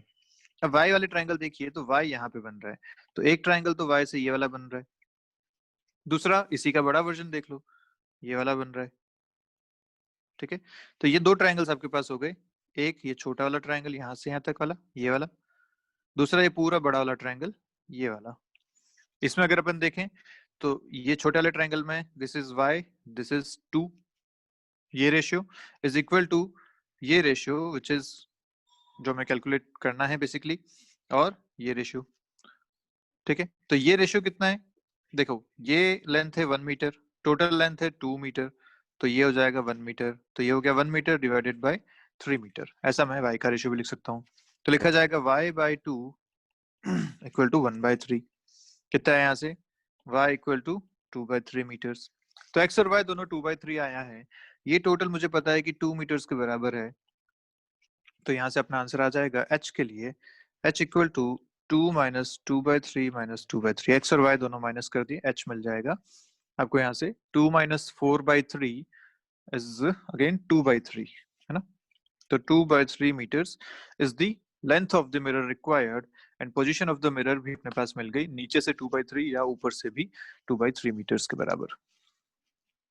अब y वाले ट्रायंगल देखिए, तो y यहाँ पे बन रहा है, तो एक ट्रायंगल तो y से ये वाला बन रहा है, दूसरा इसी का बड़ा वर्जन देख लो, ये वाला बन रहा है। ठीक है, तो ये दो ट्रायंगल्स आपके पास हो गए। एक ये छोटा वाला ट्रायंगल यहाँ से यहाँ तक वाला, ये वाला, दूसरा ये पूरा बड़ा वाला ट्रायंगल, ये वाला। इसमें अगर अपन देखें तो ये छोटे वाले ट्रायंगल में this is y, this is 2, ये रेशियो इज इक्वल टू ये रेशियो विच इज जो हमें कैलकुलेट करना है बेसिकली, और ये रेशियो। ठीक है, तो ये रेशियो कितना है, देखो ये लेंथ है 1 मीटर, टोटल लेंथ है 2 मीटर, तो ये हो जाएगा 1 मीटर, तो ये हो गया 1 मीटर डिवाइडेड बाय 3 मीटर। ऐसा मैं y का रेशियो भी लिख सकता हूँ। तो लिखा जाएगा y/2 इक्वल टू 1/3। कितना है यहाँ से, y इक्वल टू 2/3 मीटर्स। तो x और y दोनों 2/3 आया है, ये टोटल मुझे पता है कि 2 मीटर्स के बराबर है। तो यहाँ से अपना आंसर आ जाएगा h के लिए, h equal to 2 minus 2/3 minus 2/3, x और y दोनों माइनस कर दिए, h मिल जाएगा आपको यहाँ से। 2 माइनस 4/3 इज अगेन 2/3, है ना। तो 2/3 meters is the length of the mirror required, and position of the mirror भी अपने पास मिल गई, नीचे से 2/3 या ऊपर से भी 2/3 meters के बराबर।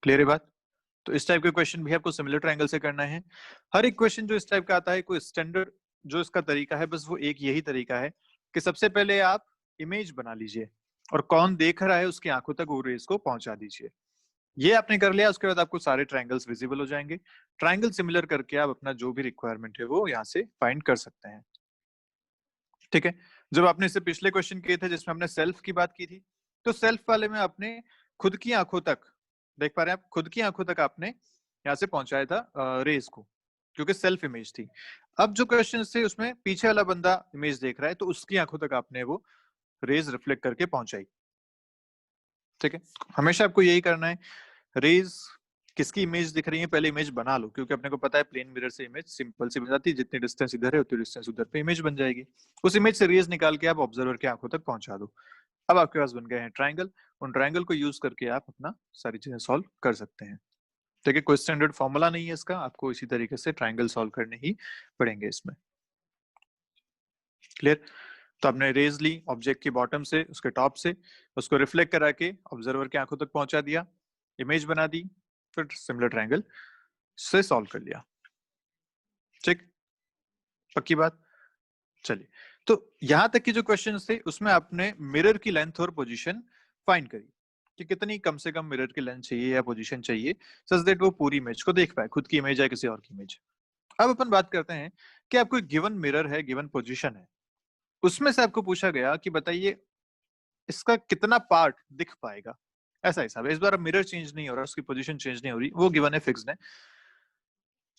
क्लियर है बात? तो इस टाइप के क्वेश्चन भी आपको सिमिलर ट्रायंगल से करना है। हर एक क्वेश्चन जो इस टाइप का आता है, कोई स्टैंडर्ड जो इसका तरीका है, बस वो एक यही तरीका है कि सबसे पहले आप इमेज बना लीजिए और कौन देख रहा है उसकी आंखों तक वो रेस को पहुंचा दीजिए। ये आपने कर लिया, उसके बाद आपको सारे ट्रायंगल्स विजिबल हो जाएंगे। ट्रायंगल सिमिलर करके आप अपना जो भी रिक्वायरमेंट है वो यहाँ से फाइंड कर सकते हैं। ठीक है, जब आपने इससे पिछले क्वेश्चन किए थे जिसमें हमने सेल्फ की बात की थी, तो सेल्फ वाले में आपने खुद की आंखों तक, देख पा रहे हैं आप, खुद की आंखों तक आपने यहाँ से पहुंचाया था रेस को, क्योंकि सेल्फ इमेज थी। अब जो क्वेश्चन थे उसमें पीछे वाला बंदा इमेज देख रहा है, तो उसकी आंखों तक आपने वो रेज रिफ्लेक्ट करके पहुंचाई। ठीक है, हमेशा आपको यही करना है। रेज किसकी इमेज दिख रही है पहले इमेज बना लो, क्योंकि अपने को पता है प्लेन मिरर से इमेज सिंपल सी बन जाती है, जितनी डिस्टेंस इधर है उतनी डिस्टेंस उधर पे इमेज बन जाएगी। उस इमेज से रेज निकाल के आप ऑब्जर्वर की आंखों तक पहुंचा दो। अब आपके पास बन गए हैं ट्रायंगल, उन ट्रायंगल को यूज करके आप अपना सारी चीजें सॉल्व कर सकते हैं। ठीक है, कोई स्टैंडर्ड फॉर्मूला नहीं है इसका, आपको इसी तरीके से ट्रायंगल सॉल्व करने ही पड़ेंगे इसमें। क्लियर? तो आपने रेज ली ऑब्जेक्ट की बॉटम से, उसके टॉप से, उसको रिफ्लेक्ट करा के ऑब्जर्वर की आंखों तक पहुंचा दिया, इमेज बना दी, फिर सिमिलर ट्रायंगल से सॉल्व कर लिया। ठीक, पक्की बात? चलिए, तो यहां तक की जो क्वेश्चंस थे उसमें आपने मिरर की लेंथ और पोजीशन फाइंड करी कि कितनी कम से कम मिरर की लेंथ चाहिए या पोजीशन चाहिए सच दैट वो पूरी इमेज को देख पाए, खुद की इमेज है किसी और की इमेज। अब अपन बात करते हैं कि आपको गिवन मिरर है, गिवन पोजीशन है, उसमें से आपको पूछा गया कि बताइए इसका कितना पार्ट दिख पाएगा। ऐसा हिसाब है, इस बार अब मिरर चेंज नहीं हो रहा, उसकी पोजीशन चेंज नहीं हो रही, वो गिवन है, फिक्स्ड है।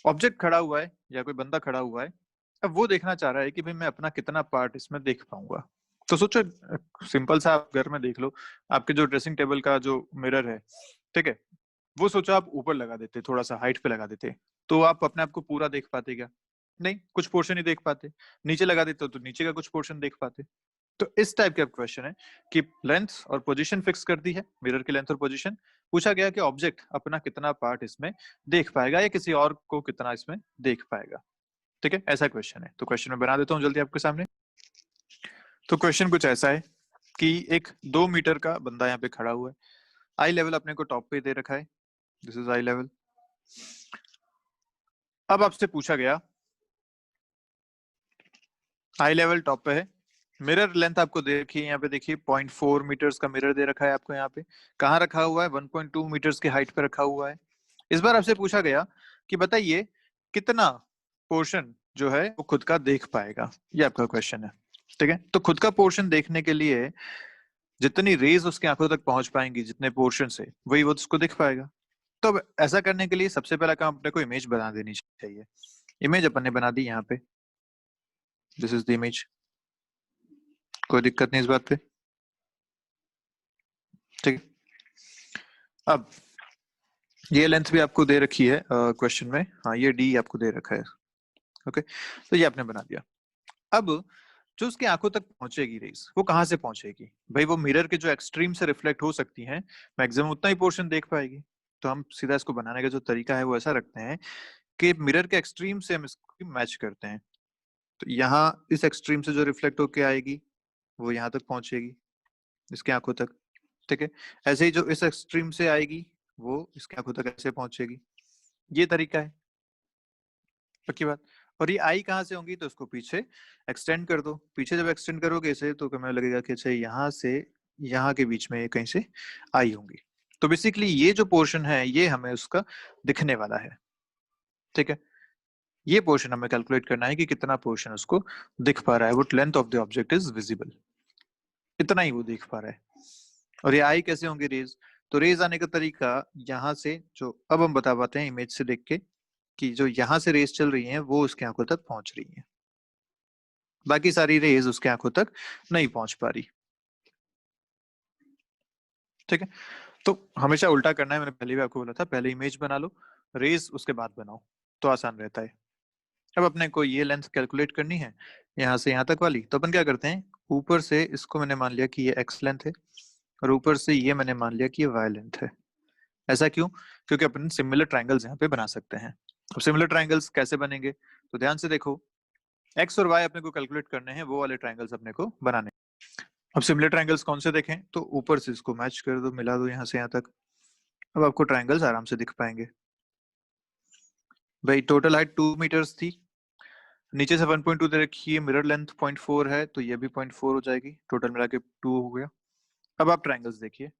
ऑब्जेक्ट खड़ा हुआ है या कोई बंदा खड़ा हुआ है, अब वो देखना चाह रहा है कि भाई मैं अपना कितना पार्ट इसमें देख पाऊंगा। तो सोचो, सिंपल सा आप घर में देख लो, आपके जो ड्रेसिंग टेबल का जो मिरर है, ठीक है, वो सोचो आप ऊपर लगा देते, थोड़ा सा हाइट पे लगा देते, तो आप अपने आप को पूरा देख पाते क्या? नहीं, कुछ पोर्शन ही देख पाते। नीचे लगा देते तो नीचे का कुछ पोर्शन देख पाते। तो इस टाइप का क्वेश्चन है कि लेंथ और पोजीशन फिक्स कर दी है, मिरर की लेंथ और पोजीशन। पूछा गया कि ऑब्जेक्ट अपना कितना पार्ट इसमें देख पाएगा या किसी और को कितना इसमें देख पाएगा। ठीक है, ऐसा क्वेश्चन है। तो क्वेश्चन में बना देता हूँ जल्दी आपके सामने। तो क्वेश्चन कुछ ऐसा है कि एक 2 मीटर का बंदा यहाँ पे खड़ा हुआ है, आई लेवल अपने को टॉप पे दे रखा है, दिस इज आई लेवल। अब आपसे पूछा गया, आई लेवल टॉप पे है, मिरर लेंथ आपको दे रखी है, यहाँ पे देखिए 0.4 मीटर्स का मिरर दे रखा है आपको। यहाँ पे कहाँ रखा हुआ है? 1.2 मीटर्स की हाइट पे रखा हुआ है। इस बार आपसे पूछा गया कि बताइए कितना पोर्शन जो है वो खुद का देख पाएगा, ये आपका क्वेश्चन है। ठीक है, तो खुद का पोर्शन देखने के लिए जितनी रेज उसकी आंखों तक पहुंच पाएंगी, जितने पोर्शन से, वही वो उसको दिख पाएगा। तो अब ऐसा करने के लिए सबसे पहला काम अपने को इमेज बना देनी चाहिए। इमेज अपन ने बना दी यहाँ पे, दिस इज द इमेज, कोई दिक्कत नहीं इस बात पे। ठीक है, अब ये लेंथ भी आपको दे रखी है क्वेश्चन में, हाँ ये डी आपको दे रखा है। ओके, तो ये आपने बना दिया। अब जो उसकी आंखों तक पहुंचेगी रेस, वो कहाँ से पहुंचेगी? भाई वो मिरर के जो एक्सट्रीम से रिफ्लेक्ट हो सकती हैं, मैक्सिमम उतना ही पोर्शन देख पाएगी। तो हम सीधा इसको बनाने का जो तरीका है वो ऐसा रखते हैं कि मिरर के एक्सट्रीम से हम इसको मैच करते हैं। तो यहाँ इस एक्सट्रीम से जो रिफ्लेक्ट होके आएगी वो यहाँ तक पहुंचेगी, इसके आंखों तक। ठीक है, ऐसे ही जो इस एक्सट्रीम से आएगी वो इसके आंखों तक ऐसे पहुंचेगी। ये तरीका है, पक्की बात। और ये आई कहाँ से होंगी? तो उसको पीछे एक्सटेंड कर दो। पीछे जब एक्सटेंड करोगे इसे तो हमें लगेगा कि अच्छा यहाँ से यहाँ के बीच में कहीं से आई होंगी। तो बेसिकली ये जो पोर्शन है ये हमें उसका दिखने वाला है। ठीक है, ये पोर्शन हमें कैलकुलेट करना है कि कितना पोर्शन उसको दिख पा रहा है, what length of the object is visible, इतना ही वो देख पा रहा है। और ये आई कैसे होंगे रेज? तो रेज आने का तरीका यहाँ से, जो अब हम बता पाते हैं इमेज से देख के, कि जो यहाँ से रेस चल रही हैं वो उसके आंखों तक पहुंच रही हैं, बाकी सारी रेज उसके आंखों तक नहीं पहुंच पा रही। ठीक है, तो हमेशा उल्टा करना है, मैंने पहले भी आपको बोला था, पहले इमेज बना लो, रेज उसके बाद बनाओ, तो आसान रहता है। अब अपने को ये लेंथ कैलकुलेट करनी है यहाँ से यहाँ तक वाली। तो अपन क्या करते हैं, ऊपर से इसको मैंने मान लिया कि ये एक्स लेंथ है, और ऊपर से ये मैंने मान लिया कि ये वाई लेंथ है। ऐसा क्यों? क्योंकि अपन सिमिलर ट्राइंगल्स यहाँ पे बना सकते हैं। अब सिमिलर ट्राइंगल्स कैसे बनेंगे? तो ध्यान से देखो, एक्स और वाई अपने को कैलकुलेट करने हैं, वो वाले ट्राइंगल्स अपने को बनाने। अब सिमिलर ट्राइंगल्स कौन से देखें? तो ऊपर से इसको मैच कर दो, मिला दो यहाँ से यहाँ तक। अब आपको ट्राइंगल्स आराम से दिख पाएंगे। भाई टोटल हाइट 2 मीटर्स थी, नीचे से 1.2 दे रखी है, मिरर लेंथ 0.4 है, तो ये भी 0.4 हो जाएगी, टोटल मिला के 2 हो गया। अब आप ट्राइंगल्स देखिए,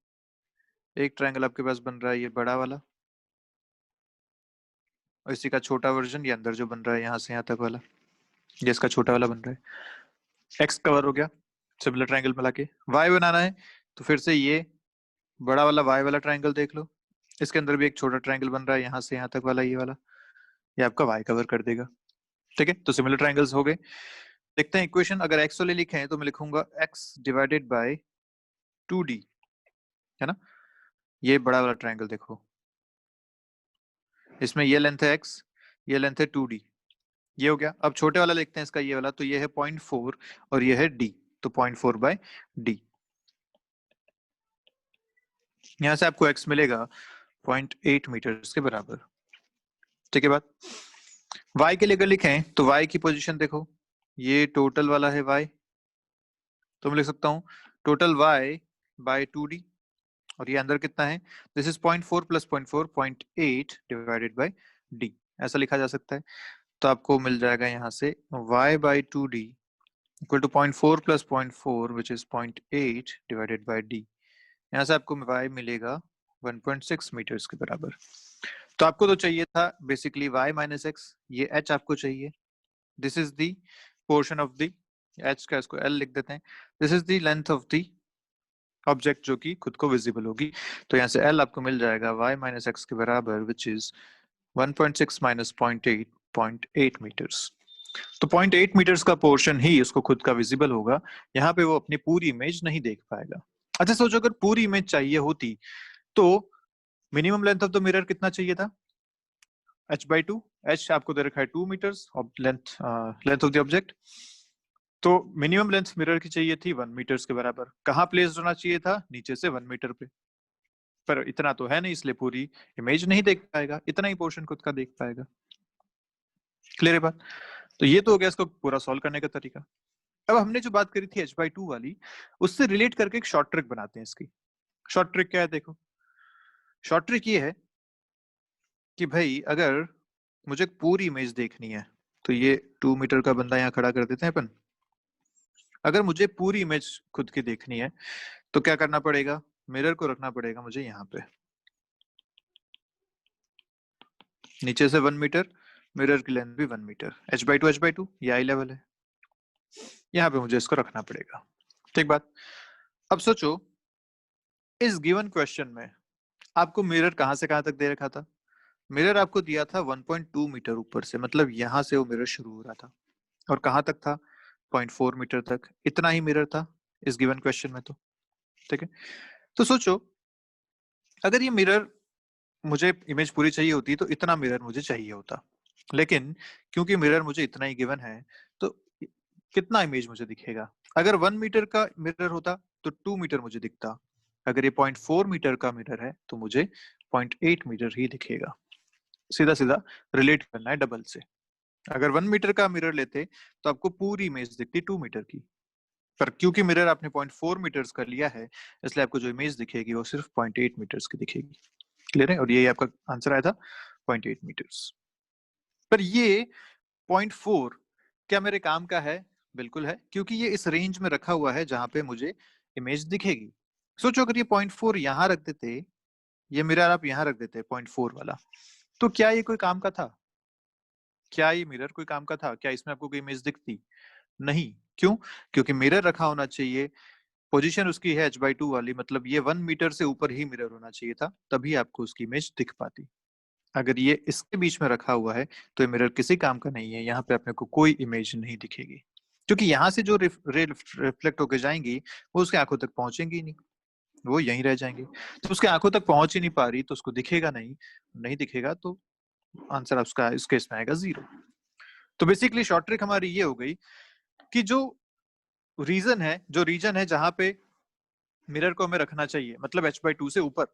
एक ट्राइंगल आपके पास बन रहा है ये बड़ा वाला, और इसी का छोटा वर्जन ये अंदर जो बन रहा है यहाँ से यहाँ तक वाला, ये इसका छोटा वाला बन रहा है। एक्स कवर हो गया सिमिलर ट्राइंगल मिला के। वाई बनाना है तो फिर से ये बड़ा वाला वाई वाला ट्राइंगल देख लो, इसके अंदर भी एक छोटा ट्राइंगल बन रहा है यहाँ से यहाँ तक वाला, ये वाला, ये आपका वाई कवर कर देगा। ठीक है, तो सिमिलर ट्राइंगल्स हो गए। देखते हैं इक्वेशन, अगर एक्स वाले लिखे हैं तो मैं लिखूंगा एक्स डिवाइडेड बाय 2d, है ना। ये बड़ा वाला ट्राइंगल देखो, इसमें ये लेंथ है x, ये लेंथ है 2d, ये हो गया। अब छोटे वाला लिखते हैं इसका, ये वाला, तो ये है 0.4 और ये है d, तो 0.4 बाय d। यहां से आपको x मिलेगा 0.8 मीटर के बराबर। ठीक है बात। y के लिए अगर लिखें तो y की पोजीशन देखो, ये टोटल वाला है y, तो मैं लिख सकता हूँ टोटल y बाय 2d, और ये अंदर कितना है, this is 0.4 plus 0.4, 0.8 divided by d, ऐसा लिखा जा सकता है। तो आपको मिल जाएगा यहाँ से y by 2d equal to 0.4 plus 0.4 which is 0.8 divided by d। यहाँ से आपको y मिलेगा 1.6 मीटर्स के बराबर। तो आपको तो चाहिए था बेसिकली y माइनस एक्स, ये h आपको चाहिए, this is the portion of the h का, इसको l लिख देते हैं, this is the length of the object जो कि खुद को विजिबल होगी। तो यहाँ से l आपको मिल जाएगा y माइनस एक्स के बराबर, विच इज 1.6 माइनस 0.8 मीटर्स। तो 0.8 मीटर्स का पोर्शन ही उसको खुद का विजिबल होगा, यहाँ पे वो अपनी पूरी इमेज नहीं देख पाएगा। अच्छा सोचो, अगर पूरी इमेज चाहिए होती तो minimum length of the mirror कितना चाहिए था, h/2। h आपको दे रखा है 2 metres, length length of the object. तो मिनिमम लेंथ मिरर की चाहिए थी 1 मीटर्स के बराबर। कहाँ प्लेस होना चाहिए था, नीचे से 1 मीटर पे, पर इतना तो है नहीं, इसलिए पूरी इमेज नहीं देख पाएगा, इतना ही पोर्शन खुद का देख पाएगा। क्लियर है बात? तो ये तो हो गया इसको पूरा सॉल्व करने का तरीका। अब हमने जो बात करी थी h/2 वाली, उससे रिलेट करके एक शॉर्ट ट्रिक बनाते हैं इसकी। शॉर्ट ट्रिक क्या है, देखो शॉर्ट ट्रिक ये है कि भाई अगर मुझे पूरी इमेज देखनी है, तो ये 2 मीटर का बंदा यहाँ खड़ा कर देते हैं अपन। अगर मुझे पूरी इमेज खुद की देखनी है तो क्या करना पड़ेगा, मिरर को रखना पड़ेगा मुझे यहाँ पे, नीचे से 1 मीटर, मिरर की लेंथ भी 1 मीटर, h/2 ये आई लेवल है, यहाँ पे मुझे इसको रखना पड़ेगा। ठीक बात। अब सोचो इस गिवन क्वेश्चन में आपको मिरर कहां से कहां तक दे रखा था, मिरर आपको दिया था 1.2 मीटर ऊपर से, मतलब यहां से वो मिरर शुरू हो रहा था, और कहां तक था, 0.4 मीटर तक, इतना ही मिरर था इस गिवन क्वेश्चन में। तो ठीक है, तो सोचो अगर ये मिरर, मुझे इमेज पूरी चाहिए होती तो इतना मिरर मुझे चाहिए होता, लेकिन क्योंकि मिरर मुझे इतना ही गिवन है तो कितना इमेज मुझे दिखेगा। अगर 1 मीटर का मिरर होता तो 2 मीटर मुझे दिखता, अगर ये 0.4 मीटर का मिरर है तो मुझे 0.8 मीटर ही दिखेगा। सीधा सीधा रिलेट करना है डबल से। अगर 1 मीटर का मिरर लेते तो आपको पूरी इमेज दिखती 2 मीटर की, पर क्योंकि मिरर आपने 0.4 मीटर्स का लिया है, इसलिए आपको जो इमेज दिखेगी वो सिर्फ 0.8 मीटर्स की दिखेगी। क्लियर है? और ये आपका आंसर आया था 0.8 मीटर्स। पर ये 0.4 क्या मेरे काम का है? बिल्कुल है, क्योंकि ये इस रेंज में रखा हुआ है जहां पे मुझे इमेज दिखेगी। सोचो अगर ये 0.4 यहाँ रख देते, ये मिरर आप यहाँ रख देते 0.4 वाला, तो क्या ये कोई काम का था? क्या ये मिरर कोई काम का था? क्या इसमें आपको कोई इमेज दिखती? नहीं। क्यों? क्योंकि मिरर रखा होना चाहिए, पोजीशन उसकी है h/2 वाली, मतलब ये 1 मीटर से ऊपर ही मिरर होना चाहिए था, तभी आपको उसकी इमेज दिख पाती। अगर ये इसके बीच में रखा हुआ है तो ये मिरर किसी काम का नहीं है, यहाँ पे अपने को कोई इमेज नहीं दिखेगी, क्योंकि यहाँ से जो रे रिफ्लेक्ट होकर जाएंगी वो उसके आंखों तक पहुंचेंगी ही नहीं, वो यहीं रह जाएंगे। तो उसके आंखों तक पहुंच ही नहीं पा रही तो उसको दिखेगा नहीं, नहीं दिखेगा तो आंसर उसका इस केस में आएगा 0। तो बेसिकली शॉर्ट ट्रिक हमारी ये हो गई कि जो रीजन है जहां पे मिरर को हमें रखना चाहिए, मतलब h/2 से ऊपर,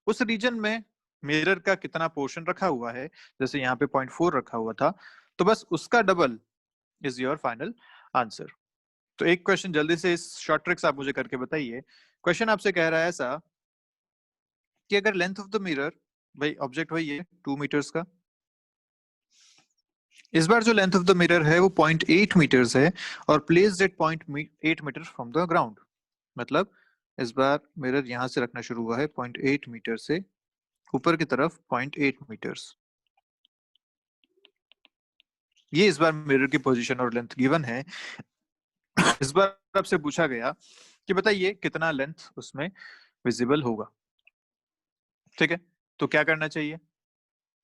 उस रीजन में मिरर का कितना पोर्शन रखा हुआ है, जैसे यहाँ पे 0.4 रखा हुआ था, तो बस उसका double is your final answer. तो एक क्वेश्चन जल्दी से इस शॉर्ट ट्रिक्स आप मुझे करके बताइए। क्वेश्चन आपसे कह रहा है ऐसा कि अगर लेंथ ऑफ द मिरर, भाई ऑब्जेक्ट वही है 2 मीटर्स का, इस बार जो लेंथ ऑफ द मिरर है वो 0.8 मीटर्स है और placed at 0.8 metre from the ground, मतलब इस बार मिरर यहां से रखना शुरू हुआ है 0.8 मीटर से ऊपर की तरफ 0.8 मीटर्स। ये इस बार मिरर की पोजीशन और लेंथ गिवन है। इस बार आपसे पूछा गया कि बताइए कितना लेंथ उसमें विजिबल होगा। ठीक है, तो क्या करना चाहिए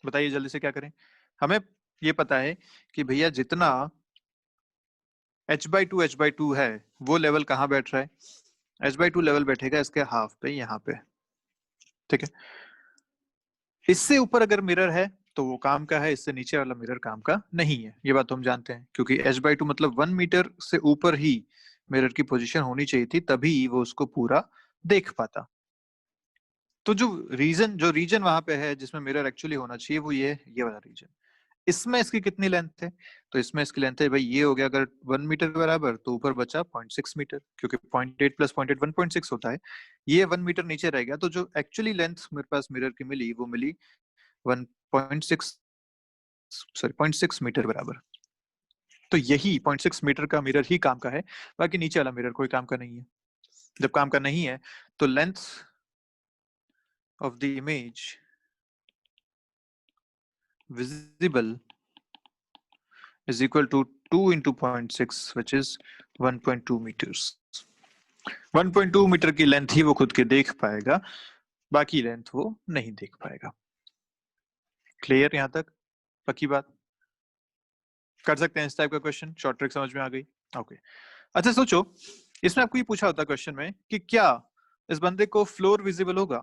बताइए जल्दी से, क्या करें। हमें ये पता है कि भैया जितना h/2 है वो लेवल कहाँ बैठ रहा है, h/2 लेवल बैठेगा इसके हाफ पे, यहाँ पे। ठीक है, इससे ऊपर अगर मिरर है तो वो काम का है, इससे नीचे वाला मिरर काम का नहीं है, ये बात तो हम जानते हैं, क्योंकि h/2 मतलब 1 मीटर से ऊपर ही मिरर की पोजीशन होनी चाहिए थी, तभी वो उसको पूरा देख पाता। तो जो रीजन वहां पे है जिसमें मिरर एक्चुअली होना चाहिए वो ये वाला रीजन। इसमें इसकी कितनी लेंथ है, तो इसमें इसकी लेंथ है भाई, ये हो गया अगर 1 मीटर के बराबर, तो ऊपर बचा 0.6 मीटर, क्योंकि 0.8 प्लस 0.8 1.6 होता है। ये 1 मीटर नीचे रह गया, तो जो एक्चुअली लेंथ मेरे पास मिरर की मिली वो मिली 1.6, सॉरी 0.6 मीटर बराबर। तो यही 0.6 मीटर का मिरर ही काम का है, बाकी नीचे वाला मिरर कोई काम का नहीं है। जब काम का नहीं है तो length of the image visible is equal to 2 into 0.6 which is 1.2 meters. 1.2 metre की लेंथ ही वो खुद के देख पाएगा, बाकी लेंथ वो नहीं देख पाएगा। क्लियर यहां तक? पक्की बात? कर सकते हैं इस टाइप का क्वेश्चन? शॉर्ट ट्रिक समझ में आ गई? ओके। अच्छा सोचो, इसमें आपको ये पूछा होता क्वेश्चन में कि क्या इस बंदे को फ्लोर विजिबल होगा?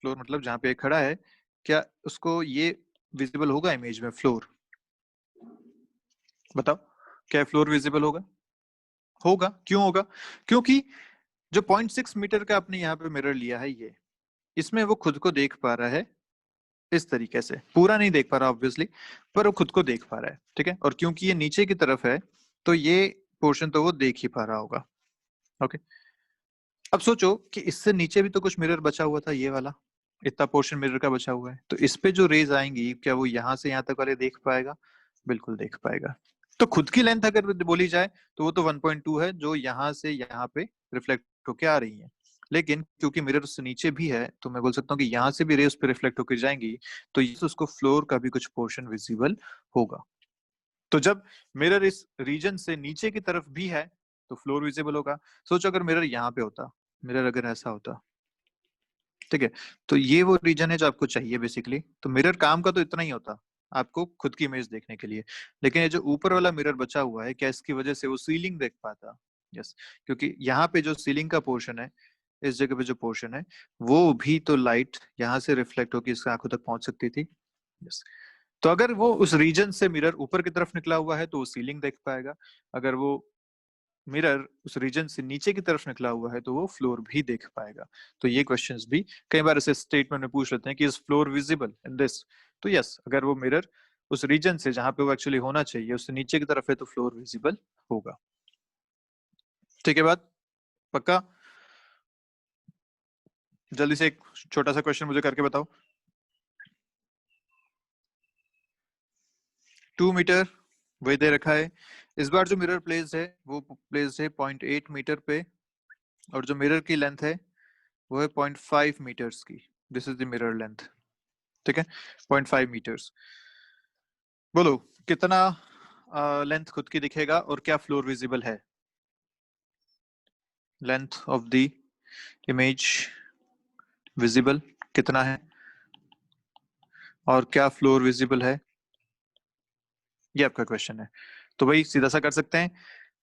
फ्लोर मतलब जहां पे खड़ा है, क्या उसको ये विजिबल होगा इमेज में फ्लोर? बताओ, क्या फ्लोर विजिबल होगा? होगा। क्यों होगा? क्योंकि जो 0.6 मीटर का आपने यहाँ पे मिरर लिया है, ये इसमें वो खुद को देख पा रहा है इस तरीके से, पूरा नहीं देख पा रहा ऑब्वियसली, पर वो खुद को देख पा रहा है, ठीक है। और क्योंकि ये नीचे की तरफ है तो ये पोर्शन तो वो देख ही पा रहा होगा। ओके, अब सोचो कि इससे नीचे भी तो कुछ मिरर बचा हुआ था, ये वाला इतना पोर्शन मिरर का बचा हुआ है, तो इस पे जो रेज आएंगी क्या वो यहाँ से यहाँ तक वाले देख पाएगा? बिल्कुल देख पाएगा। तो खुद की लेंथ अगर बोली जाए तो वो तो 1.2 है जो यहाँ से यहाँ पे रिफ्लेक्ट होके आ रही है, लेकिन क्योंकि मिरर उससे नीचे भी है तो मैं बोल सकता हूँ कि यहाँ से भी रेस पे रिफ्लेक्ट होकर जाएंगी, तो उसको फ्लोर का भी कुछ पोर्शन विजिबल होगा। तो जब मिरर इस रीजन से नीचे की तरफ भी है तो फ्लोर विजिबल होगा। सोचो अगर मिरर यहाँ पे होता, मिरर अगर ऐसा होता, ठीक है, तो ये वो रीजन है जो आपको चाहिए बेसिकली। तो मिरर काम का तो इतना ही होता आपको खुद की इमेज देखने के लिए, लेकिन ये जो ऊपर वाला मिरर बचा हुआ है, क्या इसकी वजह से वो सीलिंग देख पाता? यस, क्योंकि यहाँ पे जो सीलिंग का पोर्शन है, इस जगह पे जो पोर्शन है, वो भी तो लाइट यहाँ से रिफ्लेक्ट होकर इसकी आंखों तक पहुंच सकती थी। यस, तो अगर वो उस रीजन से मिरर ऊपर की तरफ निकला हुआ है तो वो सीलिंग देख पाएगा, अगर वो मिरर उस रीजन से नीचे की तरफ निकला हुआ है तो वो फ्लोर भी देख पाएगा। तो ये क्वेश्चंस भी कई बार ऐसे स्टेटमेंट में पूछ लेते हैं कि is floor visible in this? तो यस, अगर वो मिरर उस रीजन से जहां पे वो एक्चुअली होना चाहिए उससे नीचे की तरफ है तो फ्लोर विजिबल होगा। ठीक है बात? पक्का? जल्दी से एक छोटा सा क्वेश्चन मुझे करके बताओ। 2 मीटर वही दे रखा है। इस बार जो मिरर प्लेस है वो प्लेस है 0.8 मीटर पे, और जो मिरर की लेंथ है वो है 0.5 मीटर्स की। This is the mirror length, ठीक है, 0.5 मीटर्स। बोलो कितना लेंथ खुद की दिखेगा और क्या फ्लोर विजिबल है? Length of the image visible कितना है और क्या फ्लोर विजिबल है, ये आपका क्वेश्चन है। तो भाई सीधा सा कर सकते हैं,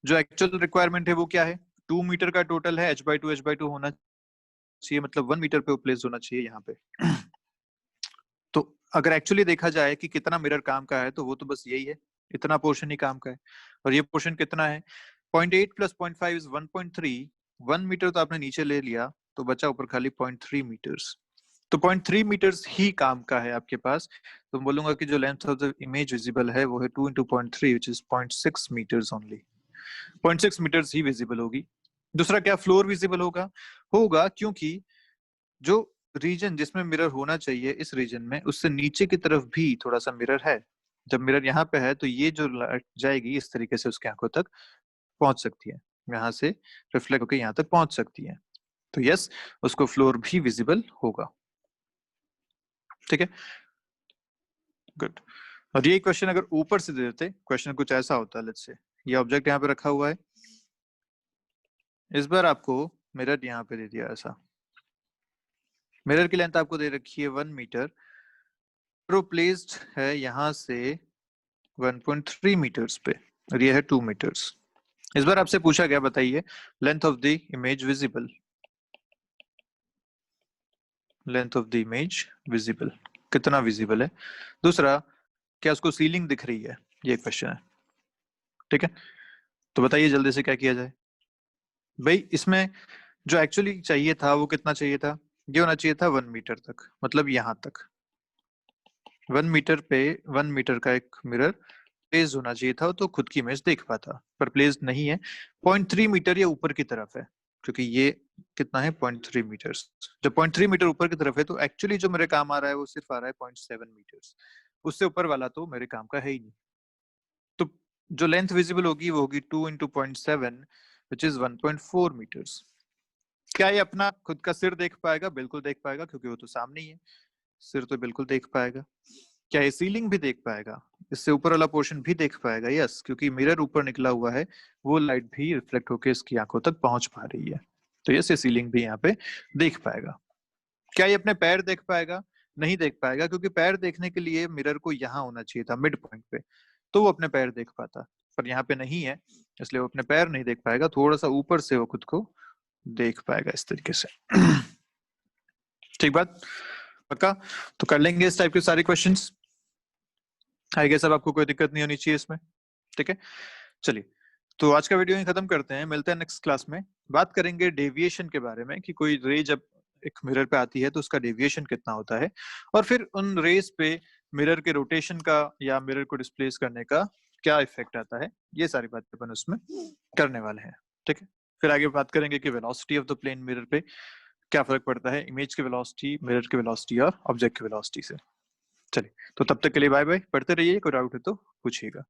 जो एक्चुअल रिक्वायरमेंट है वो क्या है? 2 मीटर का टोटल है, h/2 होना चाहिए, मतलब 1 मीटर पे प्लेस होना चाहिए यहाँ पे। तो अगर एक्चुअली देखा जाए कि कितना मिरर काम का है तो वो तो बस यही है, इतना पोर्शन ही काम का है। और ये पोर्शन कितना है? 0.8 प्लस 0.5 इज 1.3। 1 मीटर तो आपने नीचे ले लिया तो बचा ऊपर खाली 0.3 मीटर्स। तो 0.3 मीटर्स ही काम का है आपके पास। तो मैं बोलूंगा कि जो length of the image visible है वो है 2 into 0.3 which is 0.6 metres only. 0.6 metres ही विजिबल होगी। दूसरा क्या फ्लोर विजिबल होगा? होगा, क्योंकि जो रीजन जिसमें मिरर होना चाहिए इस रीजन में उससे नीचे की तरफ भी थोड़ा सा मिरर है। जब मिरर यहाँ पे है तो ये जो लाइट जाएगी इस तरीके से उसके आंखों तक पहुंच सकती है, यहाँ से रिफ्लेक्ट होकर यहाँ तक पहुंच सकती है। तो यस, उसको फ्लोर भी विजिबल होगा। ठीक है, गुड। और ये क्वेश्चन अगर ऊपर से दे देते, क्वेश्चन कुछ ऐसा होता है, लेट्स से ये ऑब्जेक्ट यहाँ पे रखा हुआ है, इस बार आपको मिरर यहाँ पे दे दिया ऐसा, मिरर की लेंथ आपको दे रखी है 1 मीटर, प्रो प्लेस्ड है यहाँ से 1.3 मीटर्स पे, और ये है 2 मीटर्स। इस बार आपसे पूछा गया, बताइए length of the image visible, length of the image visible कितना विजिबल है। दूसरा, क्या उसको सीलिंग दिख रही है, ये क्वेश्चन है। ठीक है, तो बताइए जल्दी से क्या किया जाए। भाई इसमें जो एक्चुअली चाहिए था वो कितना चाहिए था? ये होना चाहिए था 1 मीटर तक, मतलब यहाँ तक 1 मीटर पे 1 मीटर का एक मिरर प्लेस होना चाहिए था तो खुद की इमेज देख पाता, पर प्लेस नहीं है। 0.3 मीटर ये ऊपर की तरफ है, क्योंकि ये कितना है 0.3 मीटर्स। जब 0.3 मीटर ऊपर की तरफ है तो एक्चुअली जो मेरे काम आ रहा है वो सिर्फ आ रहा है 0.7 मीटर्स, उससे ऊपर वाला तो मेरे काम का है ही नहीं। तो जो लेंथ विजिबल होगी वो होगी 2 into 0.7 विच इज 1.4 मीटर्स। क्या ये अपना खुद का सिर देख पाएगा? बिल्कुल देख पाएगा, क्योंकि वो तो सामने ही है, सिर तो बिल्कुल देख पाएगा। क्या ये सीलिंग भी देख पाएगा, इससे ऊपर वाला पोर्शन भी देख पाएगा? यस, क्योंकि मिरर ऊपर निकला हुआ है, वो लाइट भी रिफ्लेक्ट होकर इसकी आंखों तक पहुंच पा रही है। तो यस, ये सीलिंग भी यहाँ पे देख पाएगा। क्या ये अपने पैर देख पाएगा? नहीं देख पाएगा, क्योंकि पैर देखने के लिए मिरर को यहाँ होना चाहिए था, मिड पॉइंट पे, तो वो अपने पैर देख पाता, पर यहाँ पे नहीं है, इसलिए वो अपने पैर नहीं देख पाएगा। थोड़ा सा ऊपर से वो खुद को देख पाएगा इस तरीके से। ठीक बात, पक्का? तो कर लेंगे इस टाइप के सारे क्वेश्चंस। आई गेस अब आपको कोई दिक्कत नहीं होनी चाहिए इसमें। ठीक है, चलिए तो आज का वीडियो ही खत्म करते हैं, मिलते हैं नेक्स्ट क्लास में। बात करेंगे डेविएशन के बारे में, कि कोई रे जब एक मिरर पे आती है तो उसका डेविएशन कितना होता है, और फिर उन रेस पे मिरर के रोटेशन का या मिरर को डिस्प्लेस करने का क्या इफेक्ट आता है। ये सारी बातें अपन उसमें करने वाले हैं। ठीक है, फिर आगे बात करेंगे कि velocity of the plane mirror पे क्या फर्क पड़ता है, इमेज की वेलोसिटी, मिरर की वेलोसिटी और ऑब्जेक्ट की वेलोसिटी से। चलिए, तो तब तक के लिए बाय बाय, पढ़ते रहिए, कोई डाउट है तो पूछिएगा।